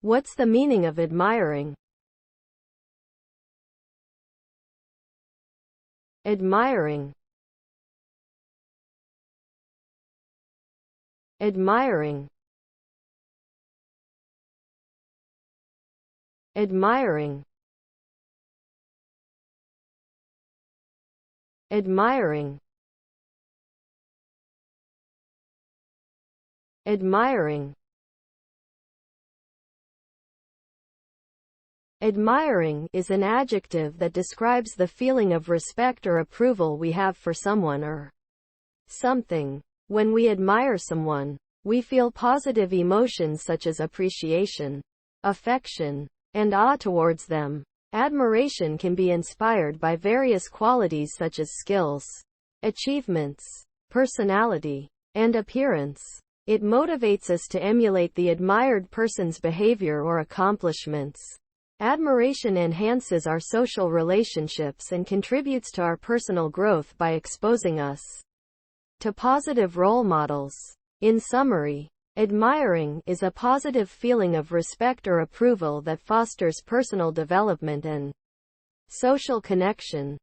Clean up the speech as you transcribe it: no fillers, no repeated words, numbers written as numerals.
What's the meaning of admiring? Admiring. Admiring. Admiring. Admiring. Admiring. Admiring is an adjective that describes the feeling of respect or approval we have for someone or something. When we admire someone, we feel positive emotions such as appreciation, affection, and awe towards them. Admiration can be inspired by various qualities such as skills, achievements, personality, and appearance. It motivates us to emulate the admired person's behavior or accomplishments. Admiration enhances our social relationships and contributes to our personal growth by exposing us to positive role models. In summary, admiring is a positive feeling of respect or approval that fosters personal development and social connection.